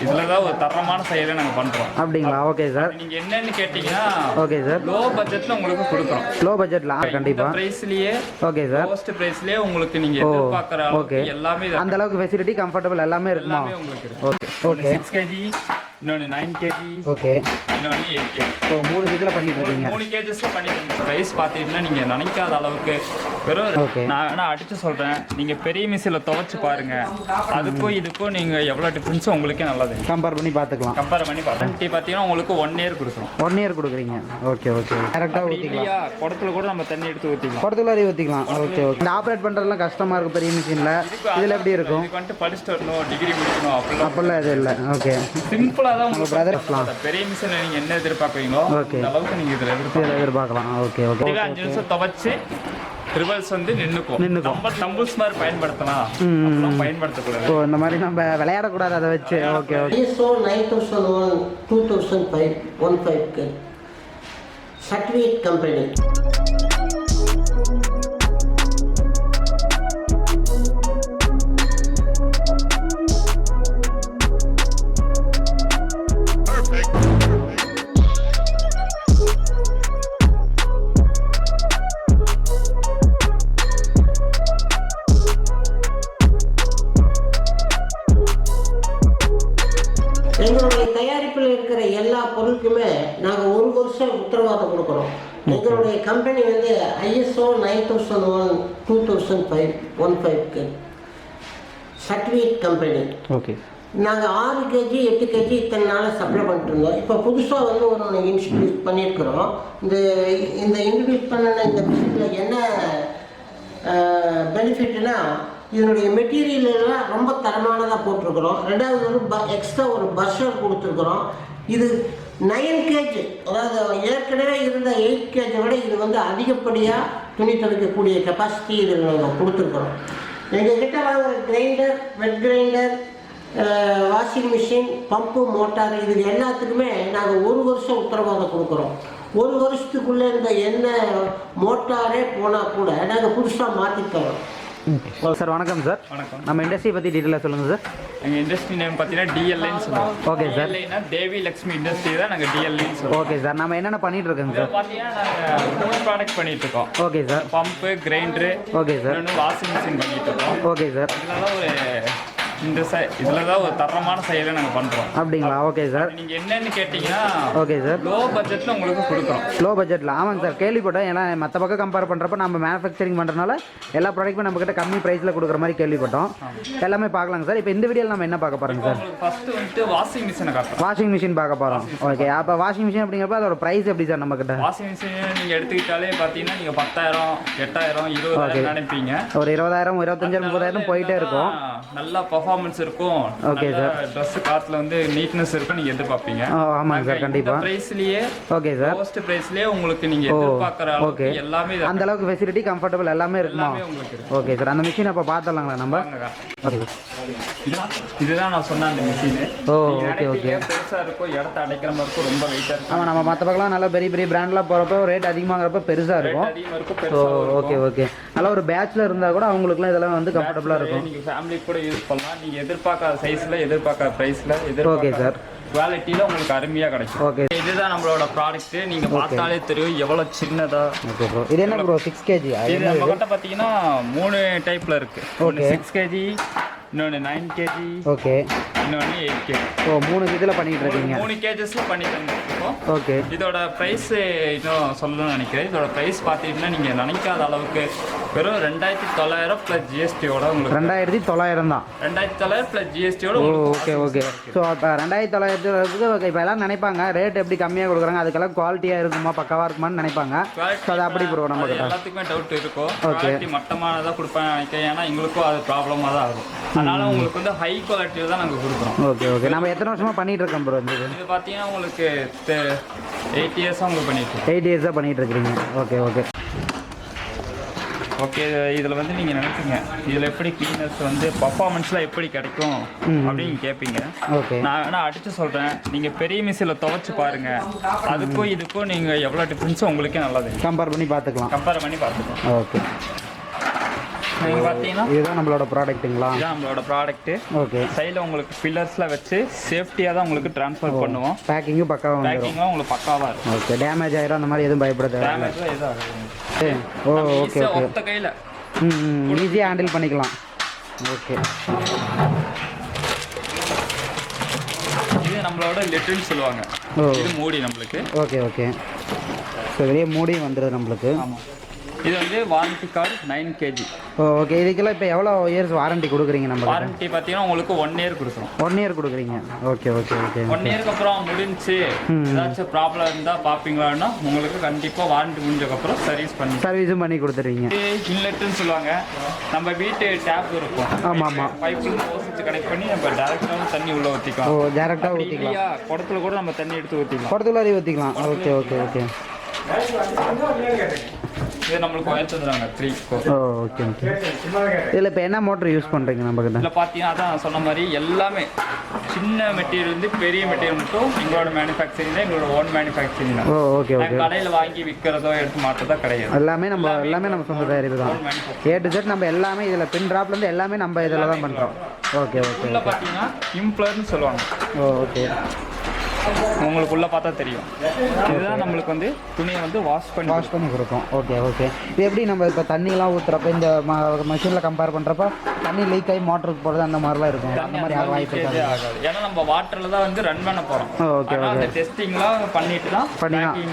இதில் தான் ஒரு தரமான செயலை நாங்கள் பண்ணுறோம். அப்படிங்களா? Okay sir. நீங்கள் என்னென்னு கேட்டிங்கன்னா ஓகே சார், லோ பட்ஜெட்டில் உங்களுக்கு கொடுக்குறோம். லோ பட்ஜெட்டில் கண்டிப்பாக ப்ரைஸ்லேயே. ஓகே சார், ஃபர்ஸ்ட் ப்ரைஸ்லேயே உங்களுக்கு நீங்கள் எதிர்பார்க்குற அளவுக்கு எல்லாமே அந்த அளவுக்கு ஃபெசிலிட்டி கம்ஃபர்டபுள் எல்லாமே இருக்குமா? உங்களுக்கு ஓகே ஓகே. 6 kg, இன்னொன்று 9 kg, ஓகே, இன்னொன்று 8 kg. ஸோ 3 இதில் பண்ணிட்டு இருக்கீங்க. 3 kgsல பண்ணிட்டு ப்ரைஸ் பார்த்தீங்கன்னா நீங்கள் நினைக்காத அளவுக்கு வெறும் நான் வேணா அடித்து சொல்கிறேன். நீங்கள் பெரிய மிஷினில் துவைச்சு பாருங்க, அதுக்கும் இதுக்கும் நீங்கள் எவ்வளோ டிஃப்ரென்ஸ் உங்களுக்கே நல்லது கம்பேர் பண்ணி பார்த்துக்கலாம். கம்பேர் பண்ணி பார்த்தீங்கன்னா உங்களுக்கு 1 year கொடுக்குறோம். 1 year கொடுக்குறீங்க. Okay okay. டேரெக்டாக ஊற்றிக்கலாம். குடத்துல கூட நம்ம தண்ணி எடுத்து ஊற்றிக்கலாம். குடத்துல ஊற்றிக்கலாம். Okay okay. இந்த ஆப்ரேட் பண்ணுறதுலாம் கஷ்டமாக இருக்கும் பெரிய மிஷினில். இதில் எப்படி இருக்கும்? இதுக்கு வந்துட்டு படிச்சுட்டு வரணும், டிகிரி முடிக்கணும் அப்படிலாம் எதுவும் இல்லை. ஓகே, சிம்பிளாக தான் உங்கள் பிரதர் பெரிய மிஷினில் நீங்கள் என்ன எதிர்பார்க்குறீங்களோ அந்த அளவுக்கு நீங்கள் இதில் எதிர்பார்க்கலாம். Okay okay. 5 நிமிஷம் துவைச்சு ரிவல்ஸ் வந்து நின்றுக்கும். நம்ம டம்பிள்ஸ் மாதிரி பயன்படுத்தலாம், பயன்படுத்தக்கூடாது. ஸோ இந்த மாதிரி நம்ம விளையாடக்கூடாது அதை வச்சு. Okay okay. ISO 9001 2005 15 certificate company. எங்களுடைய தயாரிப்பில் இருக்கிற எல்லா பொருளுக்குமே நாங்கள் 1 வருஷம் உத்தரவாதம் கொடுக்குறோம். எங்களுடைய கம்பெனி வந்து ISO 9001 2005 15 சர்டிஃபிகேட் கம்பெனி. ஓகே. நாங்கள் 6 kg 8 kg இத்தனை நாளாக சப்ளை பண்ணிட்டு இருந்தோம். இப்போ புதுசாக வந்து ஒன்று இன்ட்ரடியூஸ் பண்ணியிருக்கிறோம். இந்த இன்ட்ரடியூஸ் பண்ணின இந்த மிஷினில் என்ன பெனிஃபிட்னா, இதனுடைய மெட்டீரியல் எல்லாம் ரொம்ப தரமானதாக போட்டிருக்கிறோம். ரெண்டாவது ஒரு எக்ஸ்ட்ரா ஒரு பஸ்ஸர் கொடுத்துருக்குறோம். இது 9 kg, அதாவது ஏற்கனவே இருந்த 8 kg விட இது வந்து அதிகப்படியாக துணி துவைக்கக்கூடிய கெப்பாசிட்டி இதில் நாங்கள் கொடுத்துருக்குறோம். எங்கள்கிட்ட வாங்குற grinder, wet grinder, washing machine, pump, motor, இது எல்லாத்துக்குமே நாங்கள் 1 வருஷம் உத்தரவாதம் கொடுக்குறோம். 1 வருஷத்துக்குள்ளே இந்த எண்ணெய் மோட்டாரே போனால் கூட நாங்கள் புதுசாக மாற்றி தரோம். சார் வணக்கம் சார். வணக்கம். நம்ம இண்டஸ்ட்ரி பற்றி டீட்டெயிலாக சொல்லுங்கள் சார். எங்கள் இண்டஸ்ட்ரி நேம் பார்த்தீங்கன்னா DLIன்னு சொல்லுவோம். Okay sir. Devi Lakshmi industry தான் நாங்கள் DLIன்னு சொல்லுவோம். Okay sir. நம்ம என்னென்ன பண்ணிட்டு இருக்கோங்க சார்? பார்த்தீங்கன்னா நாங்கள் 3 ப்ராடக்ட் பண்ணிட்டு இருக்கோம். Okay sir. Pump, grinder, okay sir, washing machine பண்ணிட்டு இருக்கோம். Okay sir. இதில் தான் ஒரு தரமான செயலை நாங்கள் பண்ணுறோம். அப்படிங்களா? Okay sir. நீங்கள் என்னென்னு கேட்டிங்கன்னா ஓகே சார், லோ பட்ஜெட்டில் உங்களுக்கு கொடுக்குறோம். லோ பட்ஜெட்டில். ஆமாங்க சார், கேள்விப்பட்டேன். ஏன்னா மற்ற பக்கம் கம்பேர் பண்ணுறப்ப நம்ம மேனுஃபேக்சரிங் பண்ணுறதுனால எல்லா ப்ராடக்ட்டுமே நம்மக்கிட்ட கம்மி ப்ரைஸில் கொடுக்குற மாதிரி கேள்விப்பட்டோம். எல்லாமே பார்க்கலாங்க சார். இப்போ இந்த வீடியோவில் நம்ம என்ன பார்க்க போகிறோங்க சார்? ஃபஸ்ட்டு வந்துட்டு வாஷிங் மிஷினை காட்டுறோம். வாஷிங் மிஷின் பார்க்க போகிறோம். ஓகே. அப்போ வாஷிங் மிஷின் அப்படிங்கிறப்ப அதோட ப்ரைஸ் எப்படி சார் நம்மக்கிட்ட? வாஷிங் மிஷின் நீங்கள் எடுத்துக்கிட்டாலே பார்த்தீங்கன்னா நீங்கள் 10,000, 8,000, 20,000 நினைப்பீங்க. ஒரு 20,000, 25,000, 30,000 போயிட்டே இருக்கும். நல்லா பர்ஃபார்மன்ஸ் இருக்கும். Okay sir. ட்ரெஸ் காத்துல வந்து நீட்னஸ் இருக்கும், நீங்க எதிர்பார்ப்பீங்க. ஆமாங்க சார், கண்டிப்பா. பிரைஸ்லயே. Okay sir. ஃபர்ஸ்ட் பிரைஸ்லயே உங்களுக்கு நீங்க எதிர்பார்க்குற அளவுக்கு எல்லாமே அந்த அளவுக்கு ஃபெசிலிட்டி கம்ஃபர்டபுள் எல்லாமே இருக்குமா? Okay sir. அந்த மிஷின் அப்போ பார்த்தலாங்களா நம்ம? இதுதான் நான் சொன்ன அந்த மிஷின். Okay okay. பெருசா இருக்கும், இடத்த அடைக்கிற மாதிரி இருக்கும், ரொம்ப வெயிட்டா இருக்கும். ஆமாம், நம்ம மற்ற பக்கம்லாம் நல்லா பெரிய பெரிய பிராண்ட்லாம் போகிறப்போ ரேட் அதிகமாகிறப்ப பெருசாக இருக்கும். Okay okay. நல்லா ஒரு பேட்ச்ல இருந்தால் கூட அவங்களுக்குலாம் இதெல்லாம் வந்து கம்ஃபர்டபுளாக இருக்கும். நீங்கள் ஃபேமிலி கூட யூஸ் பண்ணலாம். நீங்கள் எதிர்பார்க்காத சைஸ்ல, எதிர்பார்க்காத பிரைஸ்ல, ஓகே சார், குவாலிட்டியில் உங்களுக்கு அருமையாக கிடைக்கும். ஓகே. இதுதான் நம்மளோட ப்ராடக்ட். நீங்க பார்த்தாலே தெரியும் எவ்வளோ சின்னதா. Okay bro. இது என்ன ப்ரோ? 6 kg. இது நம்ம கிட்ட பார்த்தீங்கன்னா 3 டைப்ல இருக்கு. ஒன்று 6 kg, இன்னொன்று 9 kg, ஓகே, இன்னொன்று 8 kg. ஸோ 3 இதில் பண்ணிட்டு இருக்கீங்க. 3 kgsல பண்ணி தந்துருக்கோம். ஓகே. இதோட ப்ரைஸ் இன்னும் சொல்லணும்னு நினைக்கிறேன். இதோட ப்ரைஸ் பார்த்தீங்கன்னா நீங்கள் நினைக்காத அளவுக்கு வெறும் 2,900 + GST-யோட உங்களுக்கு. 2,900 தான். 2,900 + GST-யோட. Okay okay. ஸோ இப்போ 2,900 ஓகே. இப்போ எல்லாம் நினைப்பாங்க ரேட் எப்படி கம்மியாக கொடுக்குறாங்க, அதுக்கெல்லாம் குவாலிட்டியாக இருக்குமா, பக்காவாக இருக்குமான்னு நினைப்பாங்க. ஸோ அது அப்படி ப்ரோ நம்ம எல்லாத்துக்குமே டவுட் இருக்கும். குவாலிட்டி மட்டமானதாக கொடுப்பேன் நினைக்கிறேன். ஏன்னா எங்களுக்கும் அது ப்ராப்ளமாக தான் ஆகும். அதனால உங்களுக்கு வந்து ஹை குவாலிட்டியில் தான் நாங்கள் கொடுக்குறோம். Okay okay. நம்ம எத்தனை வருஷமாக பண்ணிட்டு இருக்கோம் ப்ரோ? இது பார்த்தீங்கன்னா உங்களுக்கு 8 இயர்ஸாக உங்களுக்கு பண்ணிட்டு இருக்கோம். 8 இயர்ஸாக பண்ணிட்டு இருக்கிறீங்க. Okay okay okay. இதில் வந்து நீங்கள் நினைப்பீங்க இதில் எப்படி க்ளீனஸ் வந்து பர்ஃபார்மன்ஸ்லாம் எப்படி கிடைக்கும் அப்படின்னு கேட்பீங்க. ஓகே. நான் வேணா அடித்து சொல்கிறேன். நீங்கள் பெரிய மிஷினில் துவைச்சு பாருங்கள், அதுக்கும் இதுக்கும் நீங்கள் எவ்வளோ டிஃப்ரென்ஸும் உங்களுக்கே நல்லது கம்பேர் பண்ணி பார்த்துக்கலாம். கம்பேர் பண்ணி பார்த்துக்கலாம். ஓகே. நீங்கள் பார்த்தீங்கன்னா இதுதான் நம்மளோட ப்ராடக்ட்டுங்களா? இதுதான் நம்மளோட ப்ராடக்ட்டு. ஓகே. சைடில் உங்களுக்கு பில்லர்ஸ்லாம் வச்சு சேஃப்டியாக தான் உங்களுக்கு ட்ரான்ஸ்ஃபர் பண்ணுவோம். பேக்கிங்கும் பக்காவாக பேக்கிங்கும் உங்களுக்கு பக்காவாக இருக்கும். ஓகே. டேமேஜ் ஆயிரும் அந்த மாதிரி எதுவும் பயப்பட தேவை? டேமேஜ்லாம் எதுவும் ஆகாது. ஓ ஓகே ஓகே. ஒத்த கையில் ஈஸியாக ஹேண்டில் பண்ணிக்கலாம். ஓகே. இது நம்மளோட லிட்டர்னு சொல்லுவாங்க. இது மூடி நம்மளுக்கு. Okay okay. ஸோ வெளியே மூடி வந்துடுது நம்மளுக்கு. ஆமாம். இது வந்து வாரண்டி கார்டு 9 kg. ஓகே. இதுக்கெல்லாம் இப்போ எவ்வளோ இயர்ஸ் வாரண்டி கொடுக்குறீங்க? நம்ம வாரண்டி பார்த்தீங்கன்னா உங்களுக்கு 1 year கொடுக்குறோம். 1 year கொடுக்குறீங்க. Okay okay okay. 1 yearக்கு அப்புறம் முடிஞ்சு ஏதாச்சும் ப்ராப்ளம் இருந்தால் பார்ப்பீங்களான்னா உங்களுக்கு கண்டிப்பாக வாரண்டி முடிஞ்சதுக்கப்புறம் சர்வீஸும் பண்ணி கொடுத்துருவீங்க. இன்லெட்டுன்னு சொல்லுவாங்க. நம்ம வீட்டு டேப் இருக்கும். ஆமாம் ஆமாம். பைப்பிங் போஸ்ட் கனெக்ட் பண்ணி நம்ம டேரெக்டாக தண்ணி உள்ளே ஊற்றிக்கலாம். ஓ டேரெக்டாக ஊற்றிக்கலாம். குடத்துல கூட நம்ம தண்ணி எடுத்து ஊற்றிக்கலாம். குடத்துல ஊற்றிக்கலாம். Okay okay okay. இது நம்மளுக்கு ஒயர் தந்துடுறாங்க 3. ஓ ஓகே ஓகே. இதில் இப்போ என்ன மோட்டர் யூஸ் பண்ணுறீங்க நம்ம கிட்ட? இதில் பார்த்தீங்கன்னா அதான் சொன்ன மாதிரி எல்லாமே சின்ன மெட்டீரியல் வந்து பெரிய மெட்டீரியல் மட்டும் எங்களோட மேனுஃபேக்சரிங் தான், எங்களோட ஓன் மேனுஃபேக்சரிங் தான். ஓ ஓகே ஓகே. கடையில் வாங்கி விற்கிறதோ எடுத்து மாற்றதோ கிடையாது. எல்லாமே நம்ம சொந்த தயாரிப்பு தான். A to Z நம்ம எல்லாமே இதில் பின் ட்ராப்லேருந்து எல்லாமே நம்ம இதில் தான் பண்ணுறோம். Okay okay. இதில் பார்த்தீங்கன்னா இம்ப்ளர்னு சொல்லுவாங்க. ஓ ஓகே. உங்களுக்கு உள்ளே பார்த்தா தெரியும். இதுதான் நம்மளுக்கு வந்து துணியை வந்து வாஷ் பண்ணி கொடுக்கும். Okay okay. இது எப்படி நம்ம இப்போ தண்ணியெலாம் ஊற்றுறப்ப இந்த மிஷினில் கம்பேர் பண்ணுறப்ப தண்ணி லீக் ஆகி மோட்டருக்கு போகிறது அந்த மாதிரிலாம் இருக்கும்? அந்த மாதிரி வாய்ப்பு ஆகாது. ஏன்னா நம்ம வாட்டரில் தான் வந்து ரன் பண்ண போகிறோம். Okay okay. அந்த டெஸ்டிங்லாம் பண்ணிட்டு தான்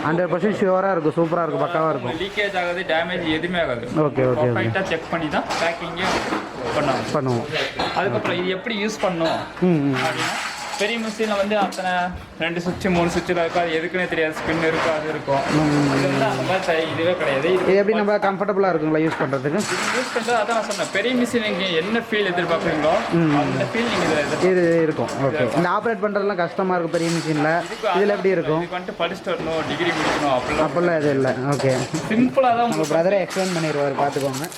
100% ஷுவராக இருக்கும். சூப்பராக இருக்கும். பக்காவாக இருக்கும். லீக்கேஜ் ஆகாது, டேமேஜ் எதுவுமே ஆகாது. Okay okay. கரெக்டாக செக் பண்ணி தான் பேக்கிங்கே பண்ணுவோம். அதுக்கப்புறம் இது எப்படி யூஸ் பண்ணணும் அப்படின்னா, பெரிய மிஷினில் வந்து அத்தனை 2 சுவிட்ச் 3 சுவிட்சில் இருக்காது, எதுக்குன்னே தெரியாது. ஸ்பின் இருக்கும், அது இருக்கும். இது வந்து அந்த மாதிரி இதுவே கிடையாது. இது எப்படி நம்ம கம்ஃபர்டபுளாக இருக்குங்களா யூஸ் பண்ணுறதுக்கு? யூஸ் பண்ணுறது அதான் நான் சொன்னேன். பெரிய மிஷின் நீங்கள் என்ன ஃபீல் எதிர்பார்க்குறீங்களோ அந்த ஃபீல் நீங்கள் இது இருக்கும். ஓகே. இந்த ஆப்ரேட் பண்ணுறதுலாம் கஷ்டமாக இருக்கும் பெரிய மிஷினில். இதில் எப்படி இருக்கும்? இது வந்துட்டு படிச்சுட்டு வரணும், டிகிரி முடிக்கணும் அப்படிலாம் எதுவும் இல்லை. ஓகே. சிம்பிளாக தான் உங்கள் பிரதரை எக்ஸ்பிளைன் பண்ணிடுவார், பார்த்துக்கோங்க.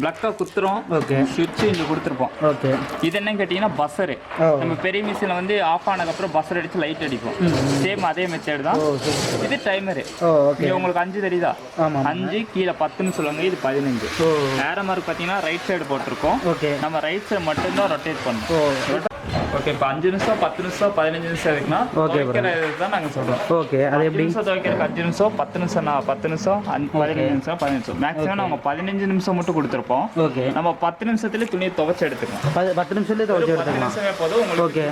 பிளக்காக குத்துறோம். ஓகே. சுவிட்ச் இங்கே கொடுத்துருப்போம். ஓகே. இது என்னன்னு கேட்டிங்கன்னா பஸ்ஸரு. நம்ம பெரிய மிஷினில் வந்து ஆஃப் ஆனதுக்கப்புறம் பஸ்ஸர் அடித்து லைட் அடிக்கும். சேம் அதே மெத்தட் தான். இது டைமரு. இங்கே உங்களுக்கு 5 தெரியுதா? 5 கீழே 10ன்னு சொல்லுவாங்க. இது 15. வேற மாதிரி பார்த்தீங்கன்னா ரைட் சைடு போட்டிருக்கோம். ஓகே. நம்ம ரைட் சைடு மட்டும்தான் ரொட்டேட் பண்ணணும். ஓகே. இப்போ 5 நிமிஷம் 10 நிமிஷம் 15 நிமிஷம் இருக்குன்னா தான் நாங்கள் சொல்கிறோம். ஓகே. அது எப்படி? 5 நிமிஷம் துவைக்கிறதுக்கு 5 நிமிஷம், 10 நிமிஷம் 10 நிமிஷம் 15 நிமிஷம் 15 நிமிஷம் மேக்ஸிமம் நம்ம 15 நிமிஷம் மட்டும் கொடுத்துருப்போம். ஓகே. நம்ம 10 நிமிஷத்துல துணியை துவைச்சு எடுத்துக்கலாம். 10 நிமிஷத்துல துவைச்சு எடுத்துக்கலாம். 10 நிமிஷமே போதும் உங்களுக்கு.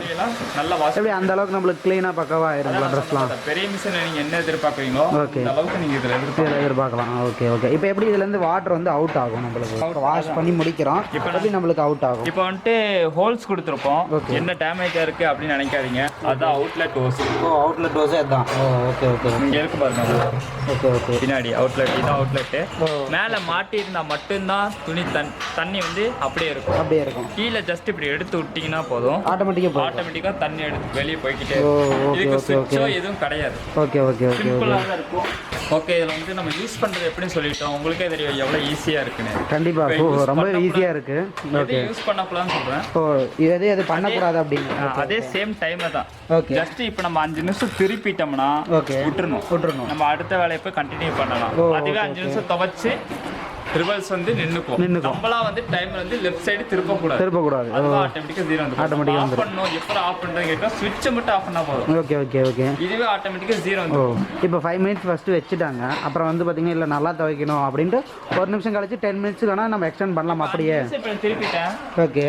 நல்லா வாஷ் பண்ணி அந்த அளவுக்கு நம்மளுக்கு க்ளீனா பக்கவா ஆயிரும்ல ட்ரெஸ்லாம். பெரிய மிஷின்ல நீங்க என்ன எதிர்பார்க்கறீங்களோ அந்த அளவுக்கு நீங்க இதுல எதிர்பார்க்கலாம். Okay okay. இப்போ எப்படி இதுல இருந்து வாட்டர் வந்து அவுட் ஆகும் நம்மளுக்கு? வாஷ் பண்ணி முடிக்கிறோம். எப்படி நம்மளுக்கு அவுட் ஆகும்? இப்போ வந்துட்டு ஹோல்ஸ் கொடுத்துருப்போம். என்ன டேமேஜா இருக்கு அப்படின்னு நினைக்காதீங்க. அதான் அவுட்லெட் ஹோஸ். அவுட்லெட் ஹோஸ் அதான். Okay okay. இங்க இருக்கு பாருங்க. Okay okay. பின்னாடி அவுட்லெட். இதான் அவுட்லெட். மேல மாட்டி இருந்தா மட்டும்தான் துணி தண்ணி வந்து அப்படியே இருக்கும். கீழே ஜஸ்ட் இப்படி எடுத்து விட்டீங்கன்னா போதும், ஆட்டோமேட்டிக்கா தண்ணி எடுத்து வெளியே போய்கிட்டே இருக்கும். இதுக்கு சுவிட்சோ எதுவும் கிடையாது. Okay okay. சிம்பிளா தான் இருக்கும். ஓகே. இதில் வந்து நம்ம யூஸ் பண்ணுறது எப்படின்னு சொல்லிட்டோம். உங்களுக்கே தெரியும் எவ்வளோ ஈஸியாக இருக்குன்னு. கண்டிப்பாக ரொம்ப ஈஸியாக இருக்குது. ஓகே. யூஸ் பண்ணப்பலான்னு சொல்கிறேன். ஓ எது பண்ணக்கூடாது அப்படின்னு அதே சேம் டைமில் தான். ஓகே. ஜஸ்ட் இப்போ நம்ம 5 நிமிஷம் திருப்பிட்டோம்னா விட்டுறணும். நம்ம அடுத்த வேலையை போய் கண்டினியூ பண்ணலாம். அதுவே 5 நிமிஷம் துவைச்சு ரிவர்ஸ் வந்து நின்னுக்கும். நம்மளா வந்து டைமர் வந்து லெஃப்ட் சைடு திருப்பக்கூடாது. அது ஆட்டோமேட்டிக்கா 0 வந்து ஆஃப் பண்ணனும். எப்போ ஆஃப் பண்றது கேட்டா ஸ்விட்ச் மட்டும் ஆஃப் பண்ணா போதும். Okay okay okay. இதுவே ஆட்டோமேட்டிக்கா 0 வந்து. இப்போ 5 மினிட்ஸ் ஃபர்ஸ்ட் வெச்சிட்டாங்க. அப்புறம் வந்து பாத்தீங்கன்னா இல்ல நல்லா துவைக்கணும் அப்படினு 1 நிமிஷம் கழிச்சு 10 மினிட்ஸ் வேணா நம்ம எக்ஸ்டெண்ட் பண்ணலாம் அப்படியே. இப்போ திருப்பிட்டேன். ஓகே.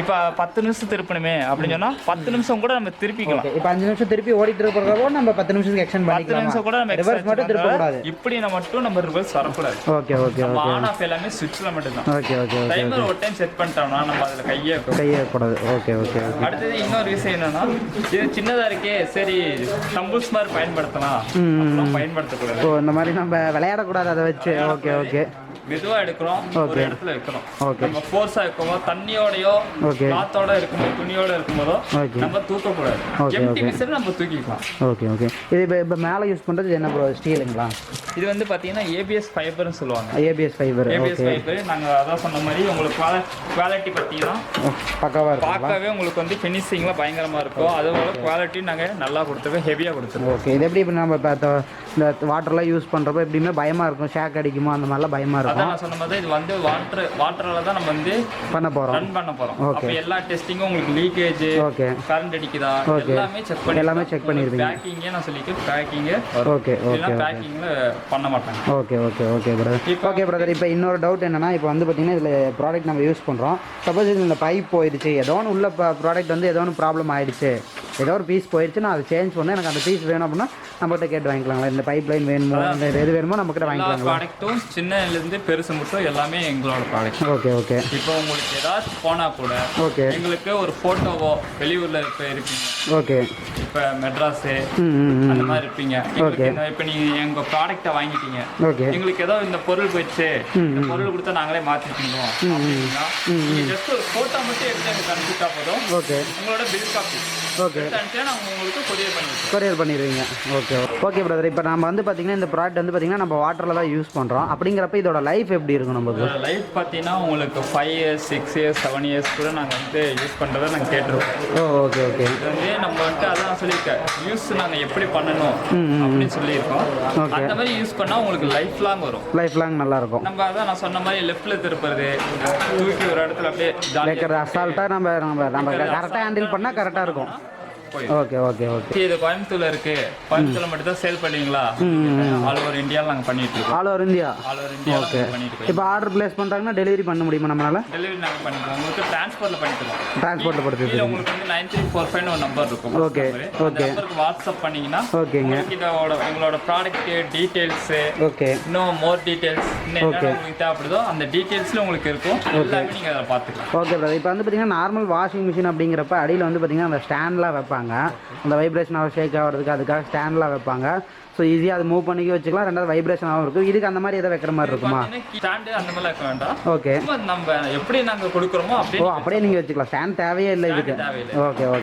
இப்போ 10 நிமிஷம் திருப்பணுமே அப்படினு சொன்னா 10 நிமிஷம் கூட நம்ம திருப்பிக்கலாம். இப்போ 5 நிமிஷம் திருப்பி ஓடிட்டு இருக்கறப்போ நம்ம 10 நிமிஷத்துக்கு எக்ஸ்டெண்ட் பண்ணிக்கலாம். 10 நிமிஷம் கூட நம்ம ரிவர்ஸ் மட்டும் திருப்ப கூடாது. இப்படி மட்டும் நம்ம ரிவர்ஸ் வரக்கூடாது. Okay okay okay. On off எல்லாமே ஸ்விட்ச்ல மட்டும் தான். Okay okay. டைமர் ஒரு டைம் செட் பண்ணிட்டோம்னா நம்ம அதுல கையே கூடாது. Okay okay. அடுத்து இன்னொரு விஷயம் என்னன்னா, இது சின்னதா இருக்கே சரி டம்பிள்ஸ் மாதிரி பயன்படுத்தலாம். அப்புறம் பயன்படுத்தக்கூடாது. ஓ இந்த மாதிரி நம்ம விளையாடக்கூடாது அதை வச்சு. Okay okay. மெதுவா எடுக்கிறோம், ஒரு இடத்துல வைக்கிறோம். நம்ம ஃபோர்ஸா இருக்கும்போது தண்ணியோடயோ காத்தோட இருக்கும்போது துணியோட இருக்கும்போதோ நம்ம தூக்கக்கூடாது. எம்டி மிஷின் நம்ம தூக்கிக்கலாம். Okay okay. இது இப்போ மேலே யூஸ் பண்ணுறது என்ன ப்ரோ? ஸ்டீலுங்களா? இது வந்து பார்த்தீங்கன்னா ஏபிஎஸ் ஃபைபர்னு சொல்லுவாங்க. ABS fibre. நாங்கள் அதான் சொன்ன மாதிரி உங்களுக்கு குவாலிட்டி பார்த்தீங்கன்னா பார்க்கவே உங்களுக்கு வந்து ஃபினிஷிங்லாம் பயங்கரமாக இருக்கும். அதோட குவாலிட்டி நாங்கள் நல்லா கொடுத்துருக்கோம், ஹெவியாக கொடுத்துருக்கோம். ஓகே. இது எப்படி இப்போ நம்ம இந்த வாட்டர்லாம் யூஸ் பண்ணுறப்போ எப்படியுமே பயமாக இருக்கும், ஷேக் அடிக்குமோ அந்த மாதிரிலாம் பயமாக இருக்கும். அதான் நான் சொன்ன மாதிரி இது வந்து வாட்டரால தான் நம்ம வந்து பண்ண போகிறோம், ரன் பண்ண போகிறோம். அப்போ எல்லா டெஸ்டிங்கும் உங்களுக்கு லீக்கேஜ், ஓகே, கரண்ட் அடிக்குதா, எல்லாமே செக் பண்ணிடுவீங்க. பேக்கிங்கே நான் சொல்லிட்டு பேக்கிங்கு, ஓகே ஓகே, பேக்கிங்கில் பண்ண மாட்டாங்க. Okay okay okay brother. Okay brother, இப்போ இன்னொரு டவுட் என்னன்னா, இப்போ வந்து பார்த்தீங்கன்னா இதில் ப்ராடக்ட் நம்ம யூஸ் பண்ணுறோம், சப்போஸ் இந்த பைப் போயிடுச்சு, ஏதோ ஒன்று உள்ள ப்ராடக்ட் வந்து ஏதோ ஒன்று ப்ராப்ளம் ஆகிடுச்சு, ஏதோ ஒரு பீஸ் போயிடுச்சு, நான் அதை சேஞ்ச் பண்ணேன், எனக்கு அந்த பீஸ் வேணும் அப்படின்னா நம்மகிட்ட கேட்டு வாங்கிக்கலாங்களா? இந்த பைப் லைன் வேணுமோ, இந்த எது வேணுமோ நம்மகிட்ட வாங்கிக்கலாங்களா? ப்ராடக்ட்டும் சின்னலேருந்து பெருசு மட்டும் எல்லாமே எங்களோட ப்ராடக்ட். Okay okay. இப்போ உங்களுக்கு ஏதாச்சும் போனால் கூட ஓகே, எங்களுக்கு ஒரு ஃபோட்டோவோ வெளியூரில் இப்போ இருக்கீங்க, ஓகே, இப்போ மெட்ராஸு அந்த மாதிரி இருப்பீங்க, ஓகே, இப்போ நீங்கள் எங்கள் ப்ராடக்டை வாங்கிட்டீங்க, ஓகே, எங்களுக்கு ஏதோ இந்த பொருள் போயிடுச்சு, இந்த பொருள் கொடுத்தா நாங்களே மாற்றிக்கிடுவோம் அப்படின்னா நீங்கள் ஜஸ்ட் ஒரு ஃபோட்டோ மட்டும் எடுத்து எனக்கு அனுப்பிட்டா போதும், ஓகே, உங்களோட பில் காப்பி, ஓகே, நாங்கள் உங்களுக்கு கொரியர் பண்ணிடுவீங்க. Okay okay brother. இப்போ நம்ம வந்து பார்த்தீங்கன்னா இந்த ப்ராடக்ட் வந்து பார்த்தீங்கன்னா நம்ம வாட்டரில் தான் யூஸ் பண்ணுறோம், அப்படிங்கிறப்ப இதோட லைஃப் எப்படி இருக்கும்? நமக்கு லைஃப் பார்த்தீங்கன்னா உங்களுக்கு 5 years 6 years 7 years கூட நாங்கள் வந்து யூஸ் பண்ணுறதை நாங்கள் கேட்டுருவோம். Okay okay. இது வந்து நம்ம வந்துட்டு அதான் சொல்லியிருக்கேன், யூஸ் நாங்கள் எப்படி பண்ணணும் அப்படின்னு சொல்லியிருக்கோம். அந்த மாதிரி யூஸ் பண்ணால் உங்களுக்கு லைஃப் லாங் வரும், லைஃப் லாங் நல்லாயிருக்கும். நம்ம அதான் நான் சொன்ன மாதிரி லெஃப்ட்டில் திருப்புறது, தூக்கி ஒரு இடத்துல அப்படியே ஜாலியாக அசால்ட்டாக நம்ம கரெக்டாக ஹேண்டில் பண்ணால் கரெக்டாக இருக்கும். Okay okay okay. இது கோயம்புத்தூர்ல இருக்கு, கோயம்புத்தூர்ல மட்டும் தான் சேல் பண்ணுவீங்களா? ஆல் ஓவர் இந்தியாவில் நாங்கள் பண்ணிட்டு இருக்கோம். All over India? All over India பண்ணிட்டு இருக்கோம். இப்போ ஆர்டர் பிளேஸ் பண்ணுறாங்கன்னா டெலிவரி பண்ண முடியுமா நம்மளால? டெலிவரி நாங்கள் பண்ணிக்கலாம், உங்களுக்கு டிரான்ஸ்போர்ட்ல பண்ணிக்கலாம். டிரான்ஸ்போர்ட்ல படுத்து உங்களுக்கு வந்து 9345 ஒரு நம்பர் இருக்கும். Okay okay. நம்பருக்கு வாட்ஸ்அப் பண்ணீங்கன்னா ஓகேங்க, இதோட எங்களோட ப்ராடக்ட் டீடைல்ஸ், ஓகே, இன்னும் மோர் டீடைல்ஸ் என்ன உங்களுக்கு தேவைப்படுதோ அந்த டீடைல்ஸ்ல உங்களுக்கு இருக்கும், எல்லாமே நீங்க அதை பார்த்துக்கலாம். Okay brother. இப்போ வந்து பார்த்தீங்கன்னா நார்மல் வாஷிங் மிஷின் அப்படிங்கிறப்ப அடியில் வந்து பார்த்தீங்கன்னா அந்த ஸ்டாண்ட்லாம் வைப்பாங்க, அந்த வைப்ரேஷன் ஷேக் ஆகிறதுக்கு அதுக்காக ஸ்டாண்ட்லாம் வைப்பாங்க. ஸோ ஈஸியாக அது மூவ் பண்ணிக்க வச்சுக்கலாம், ரெண்டாவது வைப்ரேஷனாகவும் இருக்கும். இதுக்கு அந்த மாதிரி எதாவது வைக்கிற மாதிரி இருக்குமா? ஸ்டாண்டு அந்த மாதிரி வைக்க வேண்டாம். ஓகே, நம்ம எப்படி நாங்கள் கொடுக்குறோமோ அப்படியே நீங்கள் வச்சுக்கலாம், ஸ்டாண்ட் தேவையே இல்லை இதுக்கு. Okay okay.